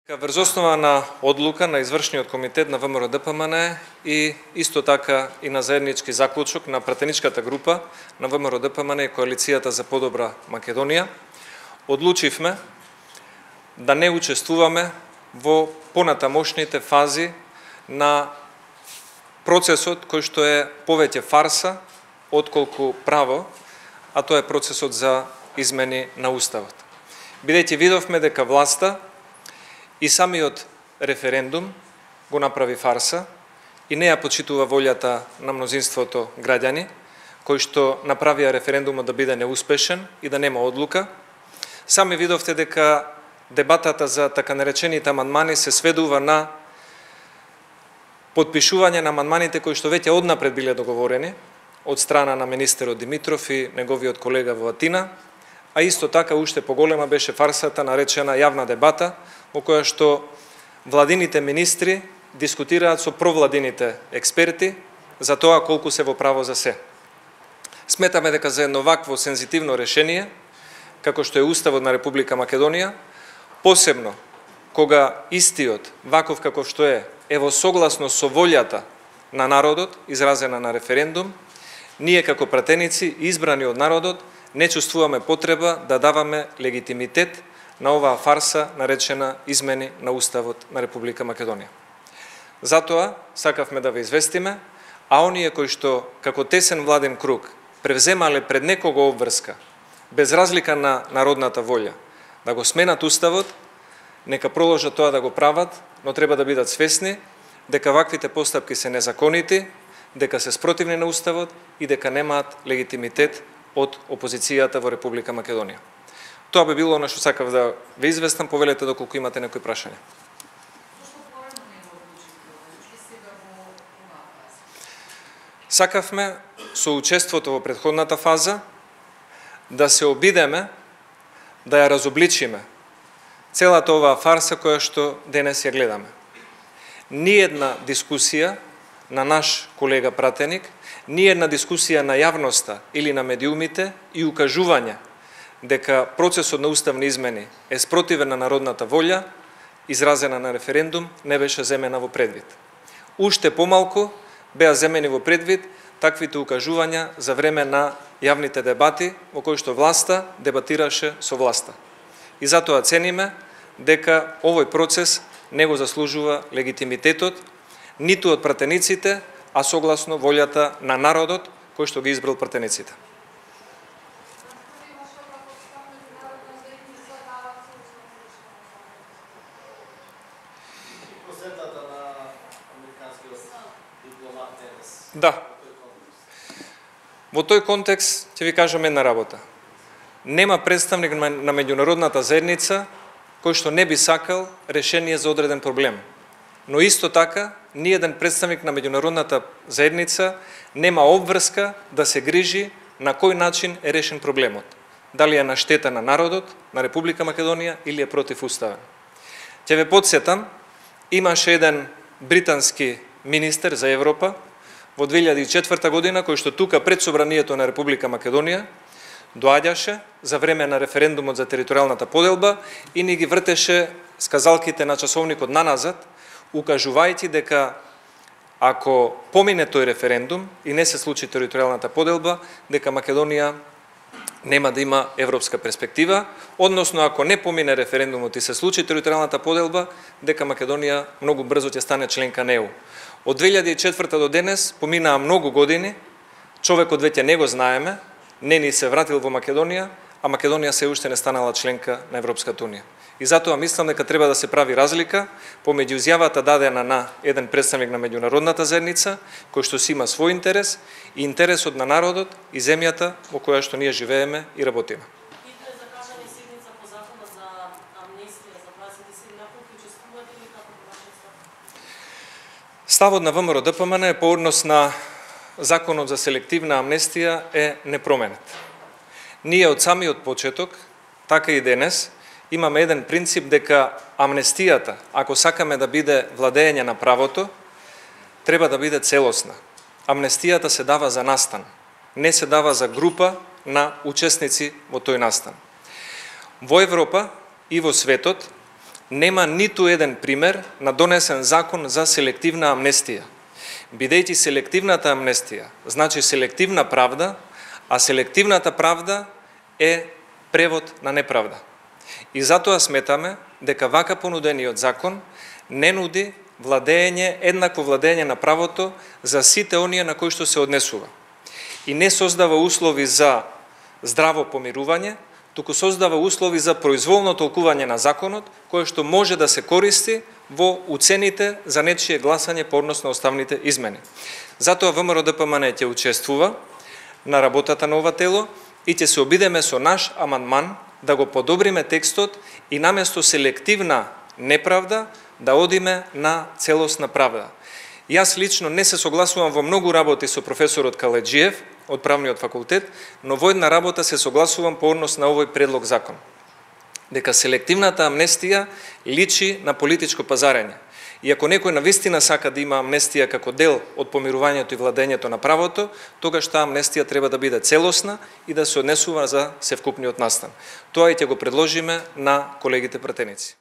Врз основа на одлука на извршниот комитет на ВМРО-ДПМН и исто така и на заеднички заклучок на пратеничката група на ВМРО-ДПМН и Коалицијата за подобра Македонија, одлучивме да не учествуваме во понатамошните фази на процесот кој што е повеќе фарса отколку право, а тоа е процесот за измени на Уставот. Бидејќи видовме дека власта и самиот референдум го направи фарса и не ја почитува волјата на мнозинството граѓани, кои што направија референдумот да биде неуспешен и да нема одлука. Сами видовте дека дебатата за така наречените амандмани се сведува на подпишување на амандманите кои што веќе однапред биле договорени од страна на министерот Димитров и неговиот колега во Атина, а исто така уште поголема беше фарсата наречена јавна дебата, во која што владините министри дискутираат со провладините експерти за тоа колку се во право за се. Сметаме дека за едно вакво сензитивно решение, како што е Уставот на Република Македонија, посебно кога истиот, ваков каков што е во согласно со волјата на народот, изразена на референдум, ние како пратеници, избрани од народот, не чувствуваме потреба да даваме легитимитет на оваа фарса наречена измени на Уставот на Република Македонија. Затоа сакавме да ве известиме, а оние кои што како тесен владен круг превземале пред некого обврска, без разлика на народната волја, да го сменат Уставот, нека продолжат тоа да го прават, но треба да бидат свесни дека ваквите постапки се незаконити, дека се спротивни на Уставот и дека немаат легитимитет од опозицијата во Република Македонија. Тоа би било што сакав да ве известам, повелете доколку имате некои прашања. Сакавме со учеството во претходната фаза да се обидеме да ја разобличиме целата оваа фарса која што денес ја гледаме. Ниедна дискусија на наш колега пратеник, ниедна дискусија на јавноста или на медиумите и укажување дека процесот на уставни измени е спротивен на народната волја, изразена на референдум, не беше земена во предвид. Уште помалку беа земени во предвид таквите укажувања за време на јавните дебати во кои што власта дебатираше со власта. И затоа цениме дека овој процес не го заслужува легитимитетот ниту од пратениците, а согласно волјата на народот кој што ги избрал пратениците. Да. Во тој контекст ќе ви кажам една работа. Нема представник на меѓународната заедница кој што не би сакал решение за одреден проблем. Но исто така, ниеден представник на меѓународната заедница нема обврска да се грижи на кој начин е решен проблемот. Дали е на штета на народот, на Република Македонија или е против уставен. Ќе ве потсетам, имаше еден британски министер за Европа во 2004 година, кој што тука пред собранието на Република Македонија доаѓаше за време на референдумот за територијалната поделба и ни ги вртеше сказалките на часовникот наназад, укажувајќи дека ако помине тој референдум и не се случи територијалната поделба, дека Македонија нема да има европска перспектива, односно ако не помине референдумот и се случи територијалната поделба, дека Македонија многу брзо ќе стане членка на ЕУ. Од 2004 до денес поминаа многу години, човекот веќе не го знаеме, не ни се вратил во Македонија, а Македонија се уште не станала членка на Европската унија. И затоа мислам дека треба да се прави разлика помеѓу изјавата дадена на еден представник на меѓународната заедница, кој што си има свој интерес, и интересот на народот и земјата во која што ние живееме и работиме. Ставот на ВМРО-ДПМН по однос на Законот за селективна амнестија е непроменет. Ние од самиот почеток, така и денес, имаме еден принцип дека амнестијата, ако сакаме да биде владење на правото, треба да биде целосна. Амнестијата се дава за настан, не се дава за група на учесници во тој настан. Во Европа и во светот нема ниту еден пример на донесен закон за селективна амнестија. Бидејќи селективната амнестија значи селективна правда, а селективната правда е превод на неправда. И затоа сметаме дека вака понудениот закон не нуди еднакво владење на правото за сите оние на кои што се однесува. И не создава услови за здраво помирување, туку создава услови за произволно толкување на законот, кое што може да се користи во уцените за нечие гласање по однос на уставните измени. Затоа ВМРО ДПМН ќе учествува на работата на ова тело и ќе се обидеме со наш амандман да го подобриме текстот и наместо селективна неправда да одиме на целосна правда. Јас лично не се согласувам во многу работи со професорот Каледжиев од Правниот факултет, но во една работа се согласувам по однос на овој предлог закон. Дека селективната амнестија личи на политичко пазарење. И ако некој навистина сака да има амнестија како дел од помирувањето и владењето на правото, тогаш таа амнестија треба да биде целосна и да се однесува за севкупниот настан. Тоа и ќе го предложиме на колегите пратеници.